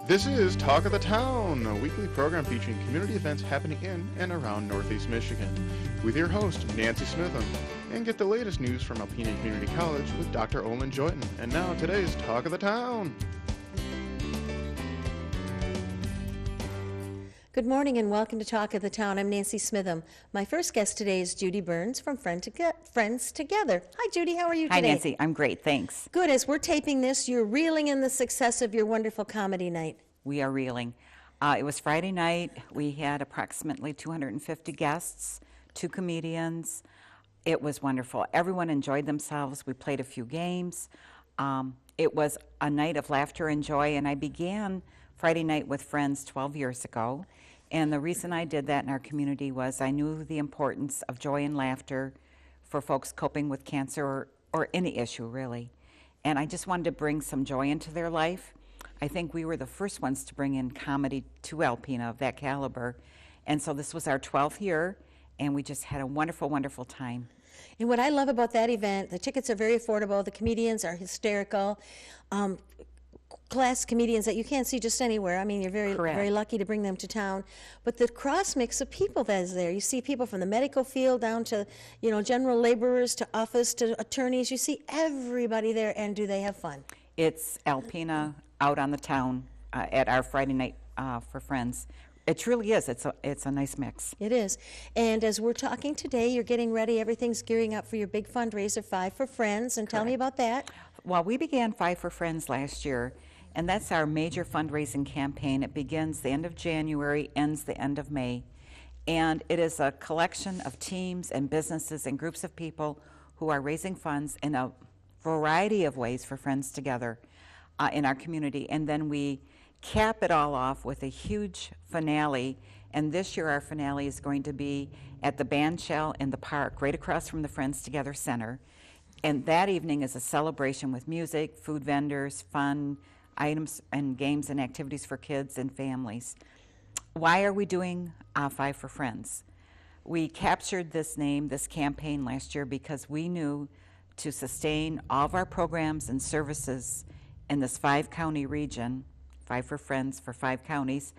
This is Talk of the Town, a weekly program featuring community events happening in and around Northeast Michigan, with your host, Nancy Smitham, and get the latest news from Alpena Community College with Dr. Olin Joyton. And now, today's Talk of the Town. Good morning and welcome to Talk of the Town. I'm Nancy Smitham. My first guest today is Judy Burns from Friends Together. Hi, Judy. How are you today? Hi, Nancy. I'm great. Thanks. Good. As we're taping this, you're reeling in the success of your wonderful comedy night. We are reeling. It was Friday night. We had approximately 250 guests, 2 comedians. It was wonderful. Everyone enjoyed themselves. We played a few games. It was a night of laughter and joy, and I began Friday night with Friends 12 years ago. And the reason I did that in our community was I knew the importance of joy and laughter for folks coping with cancer or any issue, really. And I just wanted to bring some joy into their life. I think we were the first ones to bring in comedy to Alpena of that caliber. And so this was our 12th year, and we just had a wonderful, wonderful time. And what I love about that event, the tickets are very affordable, the comedians are hysterical. Class comedians that you can't see just anywhere. I mean, you're very lucky to bring them to town. But the cross mix of people that is there. You see people from the medical field down to, general laborers to office to attorneys. You see everybody there, and do they have fun? It's Alpena out on the town at our Friday night for Friends. It truly is. It's a nice mix. It is. And as we're talking today, you're getting ready. Everything's gearing up for your big fundraiser, Five for Friends. And tell me about that. Well, we began Five for Friends last year. And that's our major fundraising campaign. It begins the end of January, ends the end of May. And it is a collection of teams and businesses and groups of people who are raising funds in a variety of ways for Friends Together in our community. And then we cap it all off with a huge finale. And this year our finale is going to be at the Bandshell in the park, right across from the Friends Together Center. And that evening is a celebration with music, food vendors, fun, items and games and activities for kids and families. Why are we doing Five for Friends? We captured this name, this campaign last year because we knew to sustain all of our programs and services in this 5-county region, Five for Friends for 5 counties,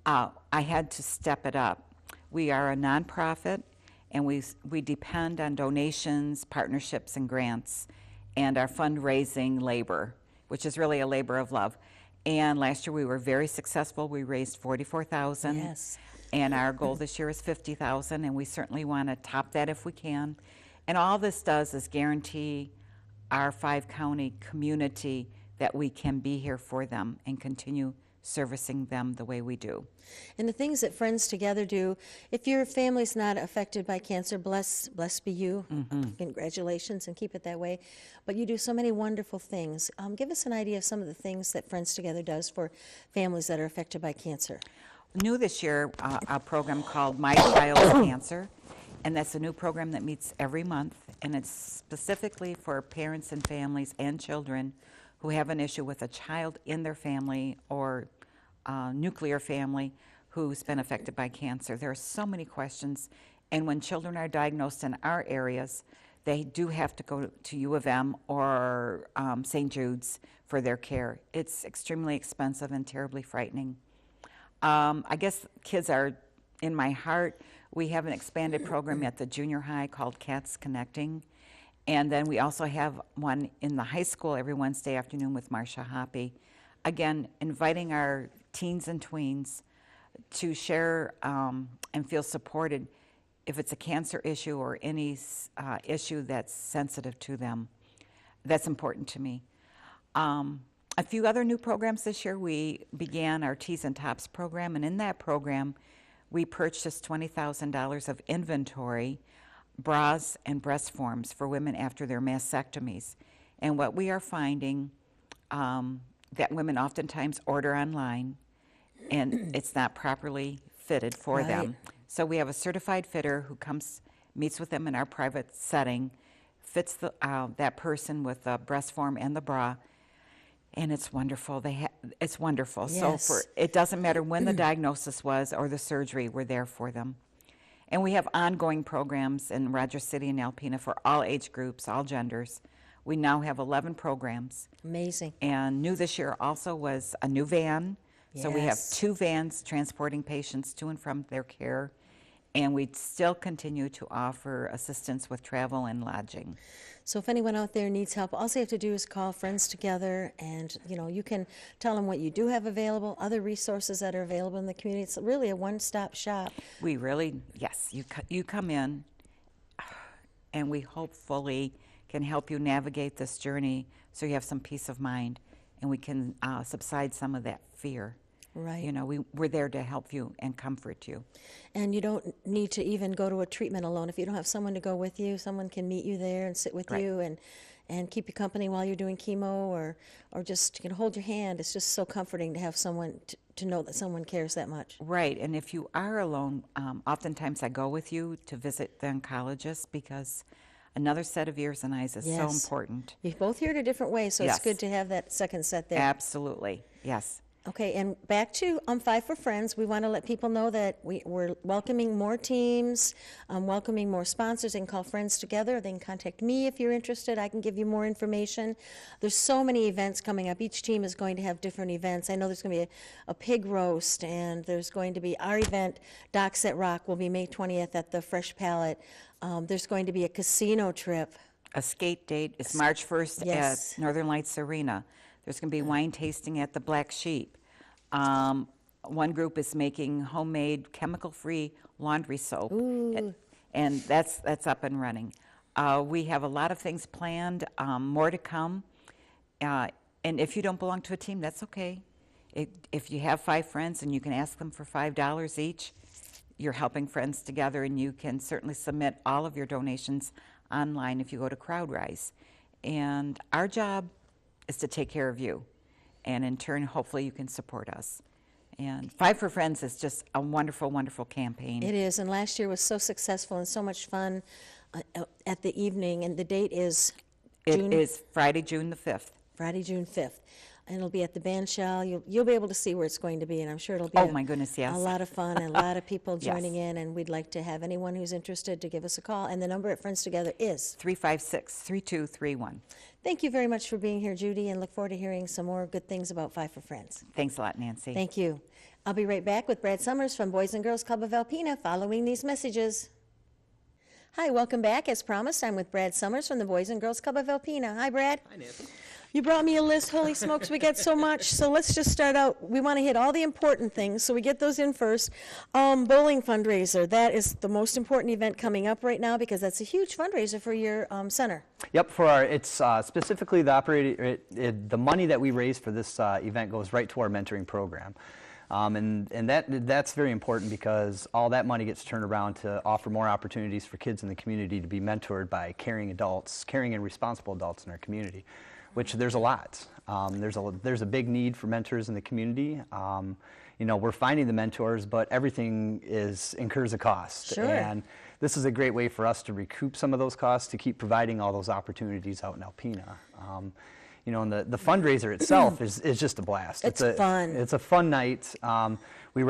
I had to step it up. We are a nonprofit and we depend on donations, partnerships, and grants, and our fundraising labor, which is really a labor of love. And last year we were very successful. We raised $44,000. Yes. And our goal this year is $50,000, and we certainly want to top that if we can. And all this does is guarantee our 5-county community that we can be here for them and continue servicing them the way we do. And the things that Friends Together do, if your family's not affected by cancer, blessed be you. Congratulations, and keep it that way. But you do so many wonderful things. Give us an idea of some of the things that Friends Together does for families that are affected by cancer. New this year, a program called My Child's Cancer, and that's a new program that meets every month, and it's specifically for parents and families and children who have an issue with a child in their family or nuclear family who's been affected by cancer. There are so many questions, and when children are diagnosed in our areas, they do have to go to U of M or St. Jude's for their care. It's extremely expensive and terribly frightening. I guess kids are in my heart. We have an expanded program at the junior high called Cats Connecting. And then we also have one in the high school every Wednesday afternoon with Marcia Hoppy. Again, inviting our teens and tweens to share and feel supported if it's a cancer issue or any issue that's sensitive to them. That's important to me. A few other new programs this year. We began our Tees and Tops program, and in that program, we purchased $20,000 of inventory, bras and breast forms for women after their mastectomies. And what we are finding that women oftentimes order online and it's not properly fitted for them. So we have a certified fitter who comes, meets with them in our private setting, fits that person with the breast form and the bra, and it's wonderful. It's wonderful. Yes. So it doesn't matter when the diagnosis was or the surgery, we're there for them. And we have ongoing programs in Rogers City and Alpena for all age groups, all genders. We now have 11 programs. Amazing. And new this year also was a new van So we have Yes. 2 vans transporting patients to and from their care, and we still continue to offer assistance with travel and lodging. So if anyone out there needs help, all you have to do is call Friends Together, and you can tell them what you do have available, other resources that are available in the community. It's really a one-stop shop. We really, yes, you come in, and we hopefully can help you navigate this journey so you have some peace of mind, and we can subside some of that fear. Right. You know, we're there to help you and comfort you. And you don't need to even go to a treatment alone. If you don't have someone to go with you, someone can meet you there and sit with Right. you and keep you company while you're doing chemo, or just hold your hand. It's just so comforting to have someone to know that someone cares that much. Right, and if you are alone, oftentimes I go with you to visit the oncologist because another set of ears and eyes is so Yes. important. You're both here in a different way, so Yes. it's good to have that second set there. Absolutely, yes. Okay, and back to Five for Friends. We want to let people know that we're welcoming more teams, welcoming more sponsors. They can call Friends Together. They can contact me if you're interested. I can give you more information. There's so many events coming up. Each team is going to have different events. I know there's going to be a pig roast, and there's going to be our event, Docs at Rock, will be May 20th at the Fresh Palette. There's going to be a casino trip. A skate date is March 1st Yes. at Northern Lights Arena. There's going to be wine tasting at the Black Sheep. One group is making homemade chemical-free laundry soap, and that's up and running. We have a lot of things planned, more to come. And if you don't belong to a team, that's okay. If you have 5 friends and you can ask them for $5 each, you're helping Friends Together, and you can certainly submit all of your donations online if you go to CrowdRise. And our job is to take care of you, and in turn, hopefully you can support us. And Five for Friends is just a wonderful, wonderful campaign. It is, and last year was so successful and so much fun at the evening, and the date is It is Friday, June the 5th. Friday, June 5th. And it'll be at the Bandshell. You'll be able to see where it's going to be, and I'm sure it'll be Oh, my goodness, yes. a lot of fun and a lot of people Yes. joining in, and we'd like to have anyone who's interested to give us a call. And the number at Friends Together is 356-3231. Thank you very much for being here, Judy, and look forward to hearing some more good things about Five for Friends. Thanks a lot, Nancy. Thank you. I'll be right back with Brad Summers from Boys and Girls Club of Alpena following these messages. Hi, welcome back. As promised, I'm with Brad Summers from the Boys and Girls Club of Alpena. Hi, Brad. Hi, Nancy. You brought me a list. Holy smokes, we got so much. So let's just start out. We want to hit all the important things, so we get those in first. Bowling fundraiser. That is the most important event coming up right now because that's a huge fundraiser for your center. Yep, it's specifically the money that we raise for this event goes right to our mentoring program. And that's very important because all that money gets turned around to offer more opportunities for kids in the community to be mentored by caring adults, caring and responsible adults in our community, which there's a lot. There's a big need for mentors in the community. We're finding the mentors, but everything incurs a cost. Sure. And this is a great way for us to recoup some of those costs to keep providing all those opportunities out in Alpena. And the fundraiser itself is just a blast. It's fun. It's a fun night. We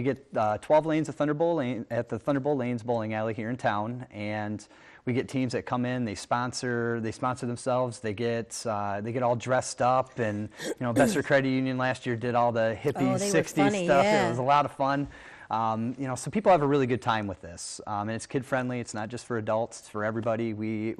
get 12 lanes of Thunderbolt Lane at the Thunderbolt Lanes Bowling Alley here in town, and we get teams that come in. They sponsor themselves. They get all dressed up, and Besser Credit Union last year did all the hippie they were 60s funny, stuff. yeah. It was a lot of fun. So people have a really good time with this, and it's kid friendly. It's not just for adults; it's for everybody. We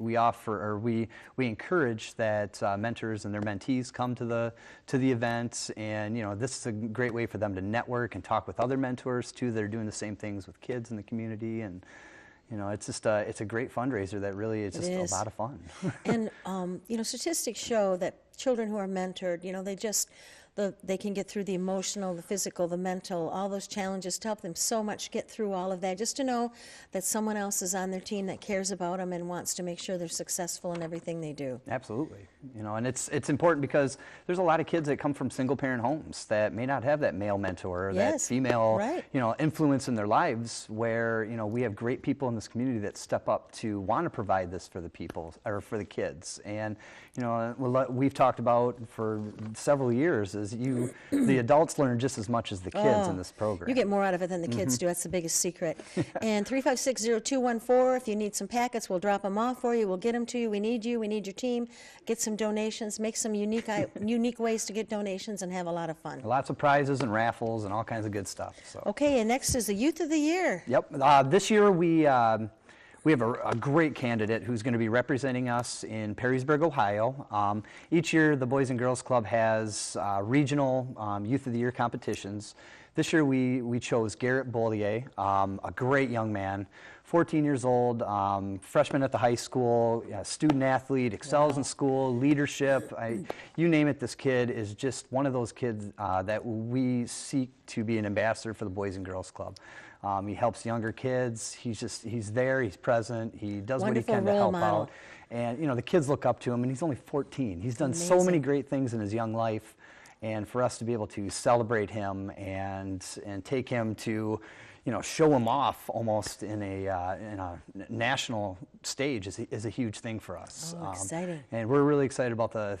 encourage that mentors and their mentees come to the event, and this is a great way for them to network and talk with other mentors too that are doing the same things with kids in the community. And it's a great fundraiser that really is just a lot of fun. And statistics show that children who are mentored, they can get through the emotional, the physical, the mental, all those challenges to help them so much get through all of that. Just to know that someone else is on their team that cares about them and wants to make sure they're successful in everything they do. Absolutely. And it's important because there's a lot of kids that come from single parent homes that may not have that male mentor or that Yes, female, right. influence in their lives where, we have great people in this community that step up to want to provide this for the people or for the kids. And, we've talked about for several years is the adults learn just as much as the kids in this program. You get more out of it than the kids do. That's the biggest secret. And 3560214, if you need some packets, we'll drop them off for you. We'll get them to you. We need you. We need your team. Get some donations. Make some unique ways to get donations and have a lot of fun. Lots of prizes and raffles and all kinds of good stuff. So. Okay, and next is the Youth of the Year. Yep. This year we have a great candidate who's going to be representing us in Perrysburg, Ohio. Each year the Boys and Girls Club has regional Youth of the Year competitions. This year we chose Garrett Bollier, a great young man, 14 years old, freshman at the high school, student athlete, excels in school, leadership, you name it, this kid is just one of those kids that we seek to be an ambassador for the Boys and Girls Club. He helps younger kids. He's there. He's present. He does Wonderful what he can to help model. out. And the kids look up to him. And he's only 14. He's done so Amazing. many great things in his young life. And for us to be able to celebrate him and take him to, show him off almost in a national stage is a huge thing for us. Oh, exciting. And we're really excited about the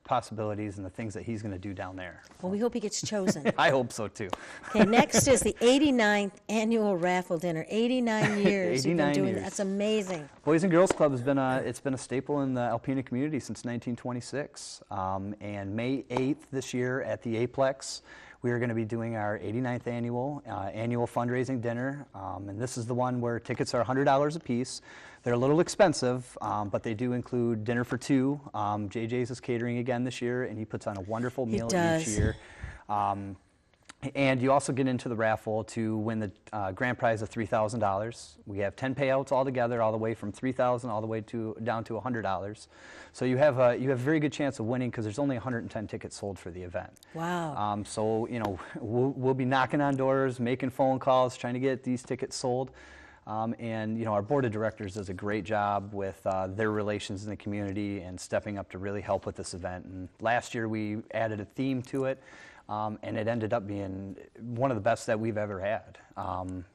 possibilities and the things that he's going to do down there. Well, we hope he gets chosen. I hope so too. Okay, next is the 89th annual raffle dinner. 89 years you've been 89 doing years. that. That's amazing. Boys and Girls Club has been a staple in the Alpena community since 1926. And May 8th this year at the Aplex, we are going to be doing our 89th annual fundraising dinner. And this is the one where tickets are $100 a piece. They're a little expensive, but they do include dinner for two. JJ's is catering again this year, and he puts on a wonderful meal each year. And you also get into the raffle to win the grand prize of $3,000. We have 10 payouts altogether, all the way from $3,000 all the way down to $100. So you have a very good chance of winning because there's only 110 tickets sold for the event. Wow. So we'll be knocking on doors, making phone calls, trying to get these tickets sold. And our board of directors does a great job with their relations in the community and stepping up to really help with this event. And last year we added a theme to it. And it ended up being one of the best that we've ever had.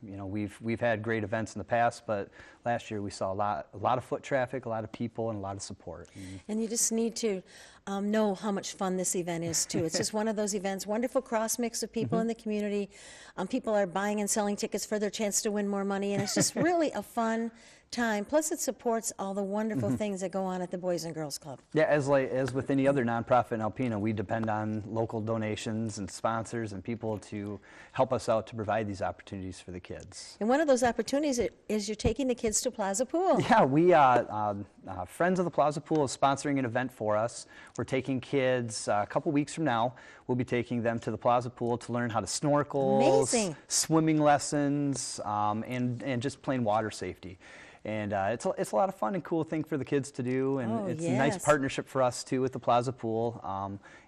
We've had great events in the past, but last year we saw a lot of foot traffic, a lot of people, and a lot of support. And you just need to know how much fun this event is, too. It's just one of those events, wonderful cross mix of people in the community. People are buying and selling tickets for their chance to win more money, and it's just really a fun time. Plus, it supports all the wonderful things that go on at the Boys and Girls Club. Yeah, as with any other nonprofit in Alpena, we depend on local donations and sponsors and people to help us out to provide these opportunities for the kids. And one of those opportunities is you're taking the kids to Plaza Pool. Yeah, we Friends of the Plaza Pool is sponsoring an event for us. We're taking kids a couple weeks from now. We'll be taking them to the Plaza Pool to learn how to snorkel, Amazing. Swimming lessons, and just plain water safety. And it's a lot of fun and cool thing for the kids to do, and it's a nice partnership for us too with the Plaza Pool.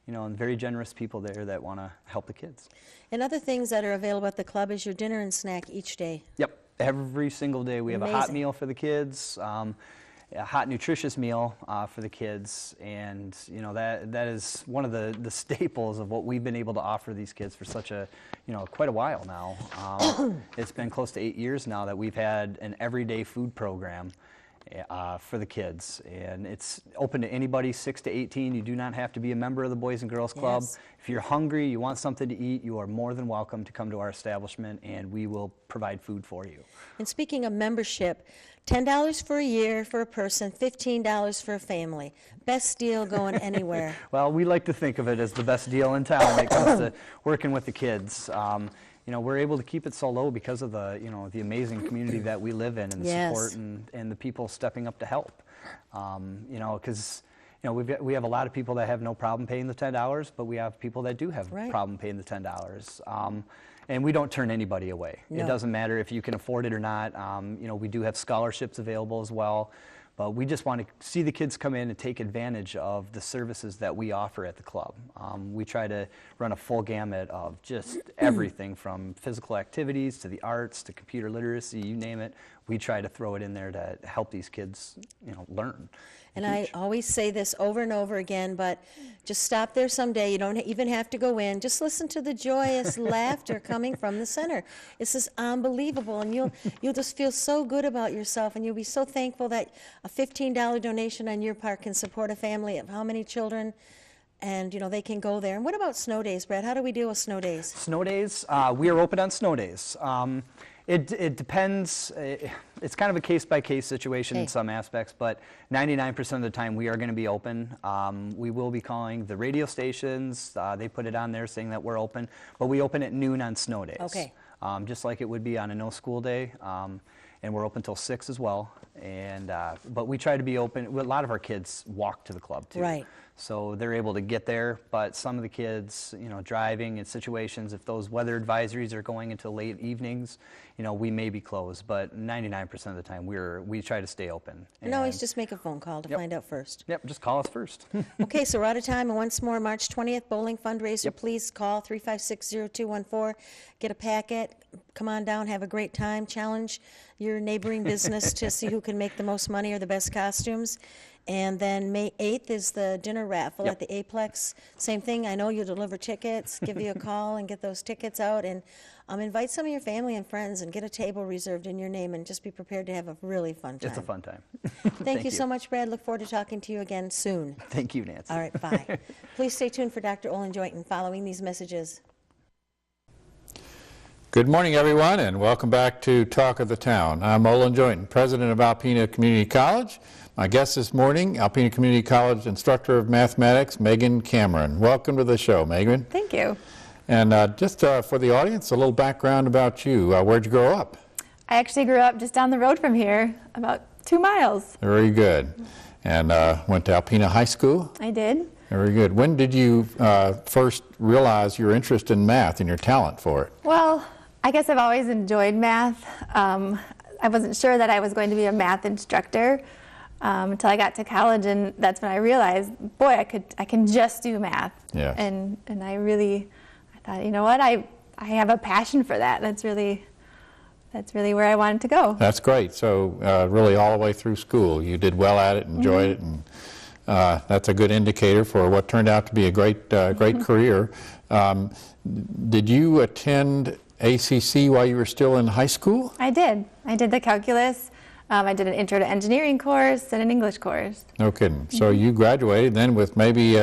And very generous people there that want to help the kids. And other things that are available at the club is your dinner and snack each day. Yep, every single day we have a hot Amazing. meal for the kids. A hot, nutritious meal for the kids, and that is one of the staples of what we've been able to offer these kids for such quite a while now. It's been close to 8 years now that we've had an everyday food program for the kids, and it's open to anybody 6 to 18. You do not have to be a member of the Boys and Girls Club. Yes. If you're hungry, you want something to eat, you are more than welcome to come to our establishment, and we will provide food for you. And speaking of membership, $10 for a year for a person, $15 for a family. Best deal going anywhere. Well, we like to think of it as the best deal in town when it comes to working with the kids. We're able to keep it so low because of the amazing community that we live in and the support and the people stepping up to help. Because we have a lot of people that have no problem paying the $10, but we have people that do have problem paying the $10. And we don't turn anybody away. No. It doesn't matter if you can afford it or not. We do have scholarships available as well. But we just want to see the kids come in and take advantage of the services that we offer at the club. We try to run a full gamut of just everything from physical activities to the arts to computer literacy, you name it. We try to throw it in there to help these kids, learn. And I always say this over and over again, but just stop there someday. You don't even have to go in. Just listen to the joyous laughter coming from the center. It's just unbelievable, and you'll just feel so good about yourself, and you'll be so thankful that a $15 donation on your part can support a family of how many children? and, you know, they can go there. And what about snow days, Brad? How do we deal with snow days? Snow days, we are open on snow days. It depends. It's kind of a case-by-case situation in some aspects, but 99% of the time we are going to be open. We will be calling the radio stations. They put it on there saying that we're open, but we open at noon on snow days. Okay. Just like it would be on a no-school day, and we're open till 6 as well. And but we try to be open. A lot of our kids walk to the club too. Right. So they're able to get there, but some of the kids, you know, driving in situations, if those weather advisories are going into late evenings, you know, we may be closed, but 99% of the time we try to stay open. And always just make a phone call to Yep. find out first. Yep, just call us first. Okay, so we're out of time, and once more, March 20th, bowling fundraiser. Yep. Please call 356-0214, get a packet, come on down, have a great time, challenge your neighboring business to see who can make the most money or the best costumes. And then May 8th is the dinner raffle Yep. at the Aplex. Same thing, I know you'll deliver tickets, give you a call and get those tickets out, and invite some of your family and friends and get a table reserved in your name, and just be prepared to have a really fun time. It's a fun time. Thank you so much, Brad. Look forward to talking to you again soon. Thank you, Nancy. All right, bye. Please stay tuned for Dr. Olin Joyton following these messages. Good morning, everyone, and welcome back to Talk of the Town. I'm Olin Joyton, president of Alpena Community College. My guest this morning, Alpena Community College instructor of mathematics, Megan Cameron. Welcome to the show, Megan. Thank you. And just for the audience, a little background about you. Where'd you grow up? I actually grew up just down the road from here, about 2 miles. Very good. And went to Alpena High School? I did. Very good. When did you first realize your interest in math and your talent for it? Well, I guess I've always enjoyed math. I wasn't sure that I was going to be a math instructor until I got to college, and that's when I realized, boy, I can just do math. Yes. And I thought, you know what, I have a passion for that. That's really where I wanted to go. That's great. So really all the way through school, you did well at it, enjoyed it, and that's a good indicator for what turned out to be a great career. Did you attend ACC while you were still in high school? I did. I did the calculus. I did an intro to engineering course and an English course. No kidding. So you graduated then with maybe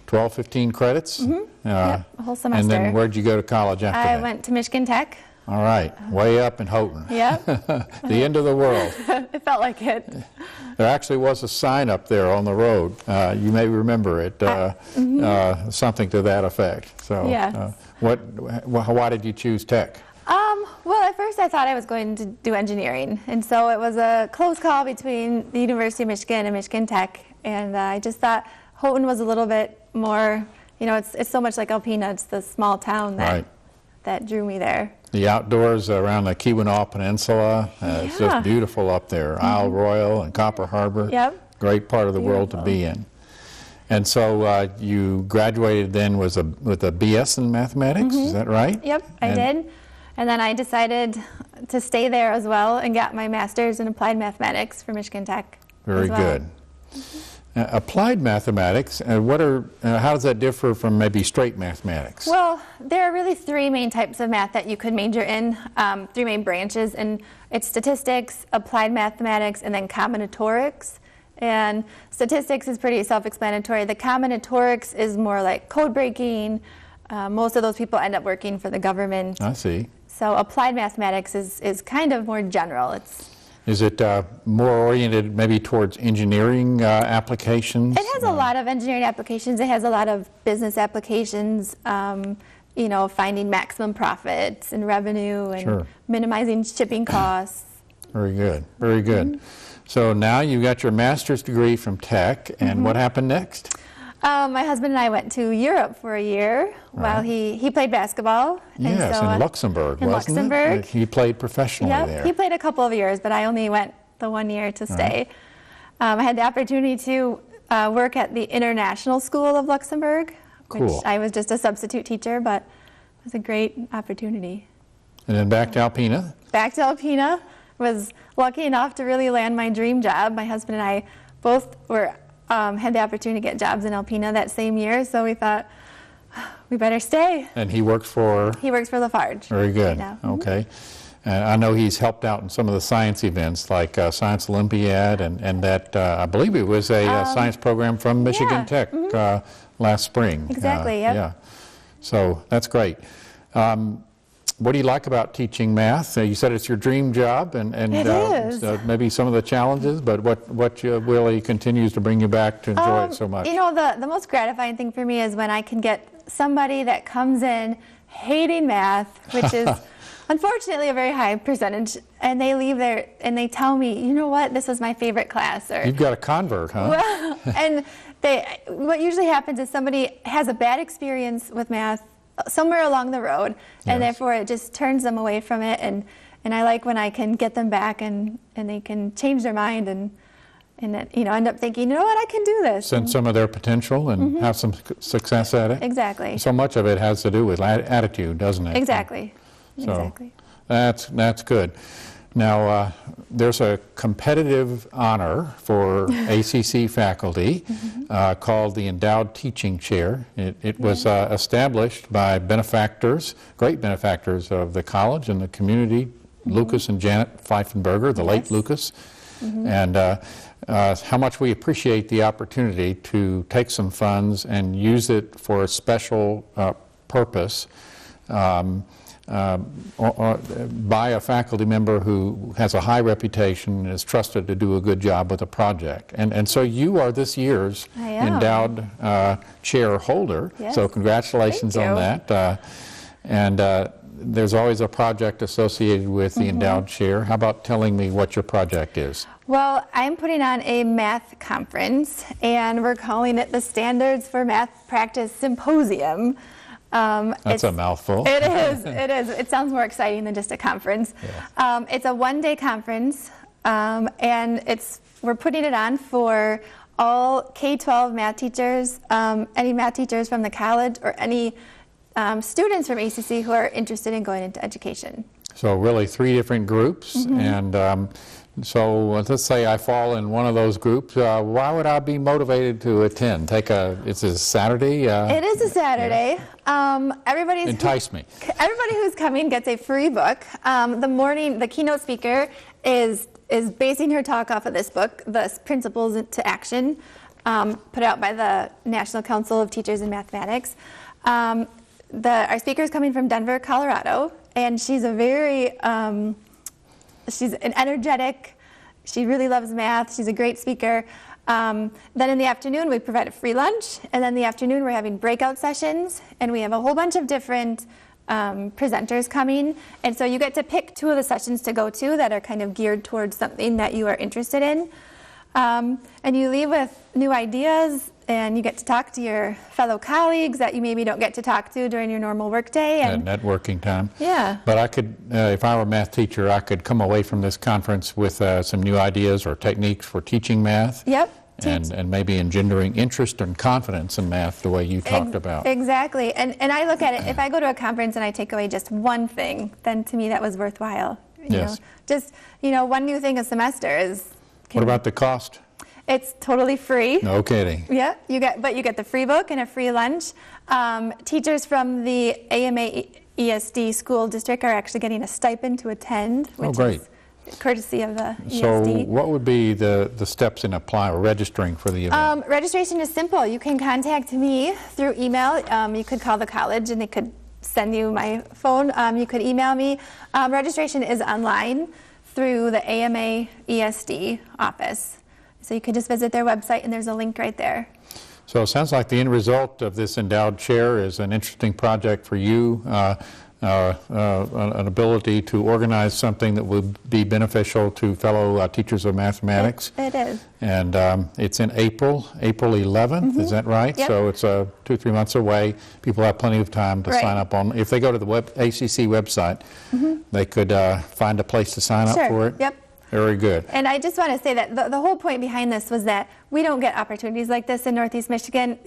12, 15 credits? Yep, a whole semester. And then where'd you go to college after I that? went to Michigan Tech. All right, way up in Houghton. Yep. The end of the world. It felt like it. There actually was a sign up there on the road. You may remember it, something to that effect. So, Yes. why did you choose tech? Well, at first I thought I was going to do engineering, and so it was a close call between the University of Michigan and Michigan Tech, and I just thought Houghton was a little bit more, you know, it's so much like Alpena. It's the small town that drew me there. The outdoors around the Keweenaw Peninsula, it's just beautiful up there. Isle Royale and Copper Harbor. Yep. Great part of the world to be in. And so you graduated then with a BS in mathematics, is that right? Yep, I did. And then I decided to stay there as well and got my master's in applied mathematics for Michigan Tech. Very good. Applied mathematics, how does that differ from maybe straight mathematics? Well, there are really 3 main types of math that you could major in, 3 main branches, and it's statistics, applied mathematics, and then combinatorics. And statistics is pretty self-explanatory. The combinatorics is more like code breaking. Most of those people end up working for the government. I see. So applied mathematics is kind of more general. Is it more oriented maybe towards engineering applications? It has a lot of engineering applications. It has a lot of business applications, you know, finding maximum profits and revenue and minimizing shipping costs. Very good, very good. So now you got your master's degree from Tech, and what happened next? My husband and I went to Europe for a year while he played basketball. Yes, and so, in Luxembourg, in wasn't Luxembourg. it? He played professionally there. He played a couple of years, but I only went the 1 year to stay. I had the opportunity to work at the International School of Luxembourg, which I was just a substitute teacher, but it was a great opportunity. And then back to Alpena? Back to Alpena. Was lucky enough to really land my dream job. My husband and I both had the opportunity to get jobs in Alpena that same year, so we thought we better stay. And he works for? He works for Lafarge. Very good. Right now. Okay. I know he's helped out in some of the science events like Science Olympiad and that I believe it was a science program from Michigan Tech last spring. Exactly, yep. Yeah. So that's great. What do you like about teaching math? You said it's your dream job, and It is. so maybe some of the challenges, but what really continues to bring you back to enjoy it so much? You know, the most gratifying thing for me is when I can get somebody that comes in hating math, which is unfortunately a very high percentage, and they leave there and they tell me, you know what, this was my favorite class. Or, You've got a convert, huh? well, and what usually happens is somebody has a bad experience with math somewhere along the road, and Yes. therefore it just turns them away from it. And I like when I can get them back and they can change their mind and end up thinking, you know what, I can do this. Sense some of their potential and have some success at it. Exactly. So much of it has to do with attitude, doesn't it? Exactly. So Exactly. that's good. Now, there's a competitive honor for ACC faculty called the Endowed Teaching Chair. It was established by benefactors, great benefactors of the college and the community, Lucas and Janet Pfeifenberger, the late Yes. Lucas. And how much we appreciate the opportunity to take some funds and use it for a special purpose. By a faculty member who has a high reputation and is trusted to do a good job with a project. And so you are this year's I am. endowed chair holder. Yes. So congratulations Thank on you. that. There's always a project associated with the endowed chair. How about telling me what your project is? Well, I'm putting on a math conference, and we're calling it the Standards for Math Practice Symposium. That's a mouthful. It is. It is. It sounds more exciting than just a conference. It's a one-day conference, and we're putting it on for all K-12 math teachers, any math teachers from the college, or any students from ACC who are interested in going into education. So really 3 different groups, and so let's say I fall in one of those groups. Why would I be motivated to attend? It's a Saturday? It is a Saturday. Entice me. Everybody who's coming gets a free book. The keynote speaker is basing her talk off of this book, The Principles to Action, put out by the National Council of Teachers in Mathematics. Our speaker is coming from Denver, Colorado, and she's she's an energetic, she really loves math, she's a great speaker. Then in the afternoon, we provide a free lunch, and then in the afternoon, we're having breakout sessions, and we have a whole bunch of different presenters coming, and so you get to pick 2 of the sessions to go to that are kind of geared towards something that you are interested in. And you leave with new ideas, and you get to talk to your fellow colleagues that you maybe don't get to talk to during your normal workday. At networking time. Yeah. But I could, if I were a math teacher, I could come away from this conference with some new ideas or techniques for teaching math. Yep. And maybe engendering interest and confidence in math the way you talked about. Exactly. And I look at it, if I go to a conference and I take away just one thing, then to me that was worthwhile. Yes. Just, one new thing a semester is... What about the cost? It's totally free. No kidding. Yeah, you get the free book and a free lunch. Teachers from the AMA ESD school district are actually getting a stipend to attend, which great. is courtesy of the So ESD. what would be the steps in applying or registering for the event? Registration is simple. You can contact me through email. You could call the college and they could send you my phone. You could email me. Registration is online through the AMA ESD office. So you can just visit their website, and there's a link right there. So it sounds like the end result of this endowed chair is an interesting project for you, an ability to organize something that would be beneficial to fellow teachers of mathematics. It is. And it's in April 11th, is that right? Yep. So it's 2-3 months away. People have plenty of time to Right. sign up on. If they go to the ACC website, they could find a place to sign up Sure. for it. Yep. Very good. And I just want to say that the whole point behind this was that we don't get opportunities like this in Northeast Michigan.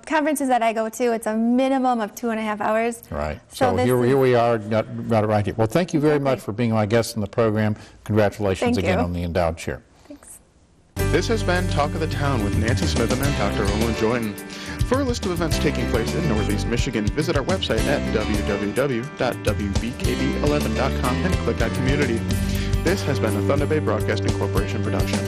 Conferences that I go to, it's a minimum of 2.5 hours. Right. So So this here is- we are, got it right here. Well, thank you very much for being my guest in the program. Congratulations Thank again you. on the endowed chair. Thanks. This has been Talk of the Town with Nancy Smitham and Dr. Olin Joyton. For a list of events taking place in Northeast Michigan, visit our website at www.wbkb11.com and click on Community. This has been a Thunder Bay Broadcasting Corporation production.